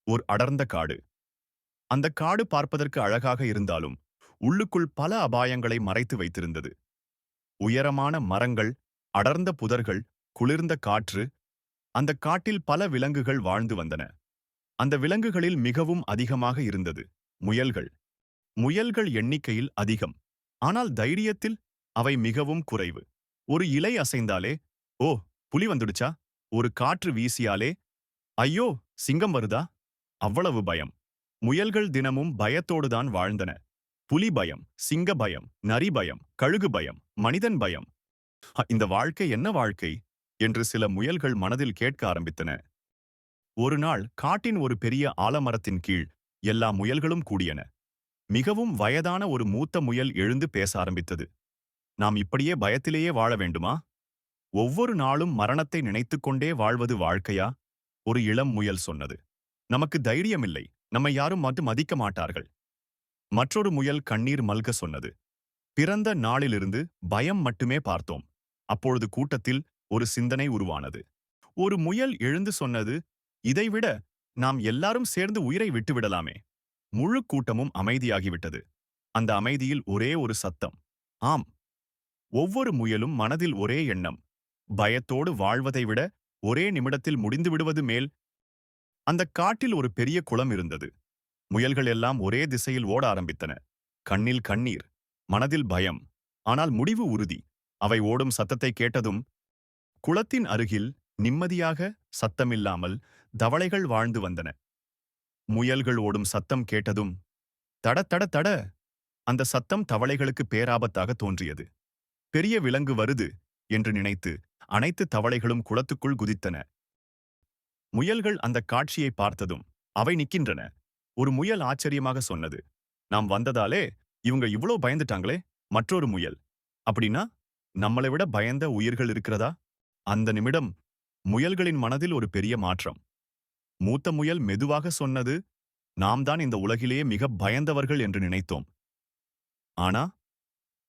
ஒரு அடர்ந்த காடு. அந்த காடு பார்ப்பதற்கு அழகாக இருந்தாலும் உள்ளுக்குள் பல அபாயங்களை மறைத்து வைத்திருந்தது. உயரமான மரங்கள், அடர்ந்த புதர்கள், குளிர்ந்த காற்று. அந்த காட்டில் பல விலங்குகள் வாழ்ந்து வந்தன. அந்த விலங்குகளில் மிகவும் அதிகமாக இருந்தது முயல்கள். முயல்கள் எண்ணிக்கையில் அதிகம், ஆனால் தைரியத்தில் அவை மிகவும் குறைவு. ஒரு இலை அசைந்தாலே, ஓ, புலி வந்துடுச்சா? ஒரு காற்று வீசியாலே, ஐயோ, சிங்கம் வருதா? அவ்வளவு பயம். முயல்கள் தினமும் பயத்தோடுதான் வாழ்ந்தன. புலி பயம், சிங்க பயம், நரி பயம், கழுகு பயம், மனிதன் பயம். இந்த வாழ்க்கை என்ன வாழ்க்கை என்று சில முயல்கள் மனதில் கேட்க ஆரம்பித்தன. ஒரு நாள் காட்டின் ஒரு பெரிய ஆலமரத்தின் கீழ் எல்லா முயல்களும் கூடியன. மிகவும் வயதான ஒரு மூத்த முயல் எழுந்து பேச ஆரம்பித்தது. நாம் இப்படியே பயத்திலேயே வாழ வேண்டுமா? ஒவ்வொரு நாளும் மரணத்தை நினைத்துக் கொண்டே வாழ்வது வாழ்க்கையா? ஒரு இளம் முயல் சொன்னது. நமக்கு தைரியமில்லை, நம்மை யாரும் மதிக்க மாட்டார்கள். மற்றொரு முயல் கண்ணீர் மல்க சொன்னது. பிறந்த நாளிலிருந்து பயம் மட்டுமே பார்த்தோம். அப்பொழுது கூட்டத்தில் ஒரு சிந்தனை உருவானது. ஒரு முயல் எழுந்து சொன்னது, இதைவிட நாம் எல்லாரும் சேர்ந்து உயிரை விட்டுவிடலாமே. முழு கூட்டமும் அமைதியாகிவிட்டது. அந்த அமைதியில் ஒரே ஒரு சத்தம், ஆம். ஒவ்வொரு முயலும் மனதில் ஒரே எண்ணம், பயத்தோடு வாழ்வதை விட ஒரே நிமிடத்தில் முடிந்து விடுவது மேல். அந்த காட்டில் ஒரு பெரிய குளம் இருந்தது. முயல்கள் எல்லாம் ஒரே திசையில் ஓட ஆரம்பித்தன. கண்ணில் கண்ணீர், மனதில் பயம், ஆனால் முடிவு உறுதி. அவை ஓடும் சத்தத்தை கேட்டதும், குளத்தின் அருகில் நிம்மதியாக சத்தமில்லாமல் தவளைகள் வாழ்ந்து வந்தன. முயல்கள் ஓடும் சத்தம் கேட்டதும், தட தட தட. அந்த சத்தம் தவளைகளுக்கு பேராபத்தாக தோன்றியது. பெரிய விலங்கு வருது என்று நினைத்து அனைத்து தவளைகளும் குளத்துக்குள் குதித்தன. முயல்கள் அந்த காட்சியை பார்த்ததும் அவை நிற்கின்றன. ஒரு முயல் ஆச்சரியமாக சொன்னது, நாம் வந்ததாலே இவங்க இவ்ளோ பயந்துட்டாங்களே. மற்றொரு முயல், அப்படின்னா நம்மளை விட பயந்த உயிர்கள் இருக்கிறதா? அந்த நிமிடம் முயல்களின் மனதில் ஒரு பெரிய மாற்றம். மூத்த முயல் மெதுவாக சொன்னது, நாம் தான் இந்த உலகிலேயே மிக பயந்தவர்கள் என்று நினைத்தோம். ஆனா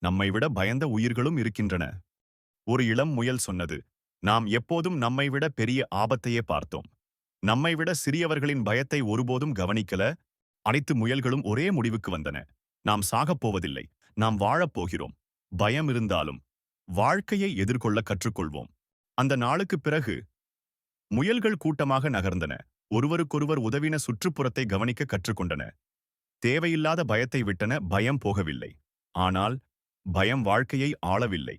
நம்மை விட பயந்த உயிர்களும் இருக்கின்றன. ஒரு இளம் முயல் சொன்னது, நாம் எப்போதும் நம்மை விட பெரிய ஆபத்தையே பார்த்தோம். நம்மை விட சிறியவர்களின் பயத்தை ஒருபோதும் கவனிக்கல. அனைத்து முயல்களும் ஒரே முடிவுக்கு வந்தன. நாம் சாகப் போவதில்லை, நாம் வாழப்போகிறோம். பயம் இருந்தாலும் வாழ்க்கையை எதிர்கொள்ள கற்றுக்கொள்வோம். அந்த நாளுக்குப் பிறகு முயல்கள் கூட்டமாக நகர்ந்தன. ஒருவருக்கொருவர் உதவின, சுற்றுப்புறத்தை கவனிக்க கற்றுக்கொண்டன. தேவையில்லாத பயத்தை விட்டன. பயம் போகவில்லை. ஆனால் பயம் வாழ்க்கையை ஆளவில்லை.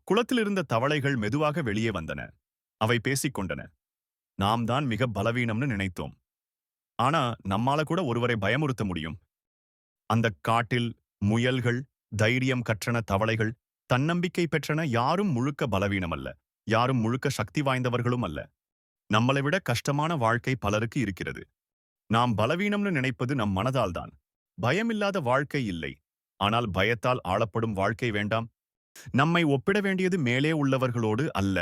குளத்திலிருந்த தவளைகள் மெதுவாக வெளியே வந்தன. அவை பேசிக்கொண்டன. நாம் தான் மிக பலவீனம்னு நினைத்தோம். ஆனா நம்மால கூட ஒருவரை பயமுறுத்த முடியும். அந்த காட்டில் முயல்கள் தைரியம் கற்றன, தவளைகள் தன்னம்பிக்கை பெற்றன. யாரும் முழுக்க பலவீனமல்ல, யாரும் முழுக்க சக்தி வாய்ந்தவர்களும் அல்ல. நம்மளை விட கஷ்டமான வாழ்க்கை பலருக்கு இருக்கிறது. நாம் பலவீனம்னு நினைப்பது நம் மனதால்தான். பயமில்லாத வாழ்க்கை இல்லை, ஆனால் பயத்தால் ஆளப்படும் வாழ்க்கை வேண்டாம். நம்மை ஒப்பிட வேண்டியது மேலே உள்ளவர்களோடு அல்ல,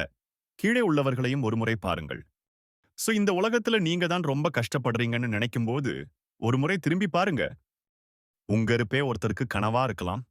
கீழே உள்ளவர்களையும் ஒருமுறை பாருங்கள். இந்த உலகத்துல நீங்க தான் ரொம்ப கஷ்டப்படுறீங்கன்னு நினைக்கும்போது ஒரு முறை திரும்பி பாருங்க. உங்க இருப்பே ஒருத்தருக்கு கனவா இருக்கலாம்.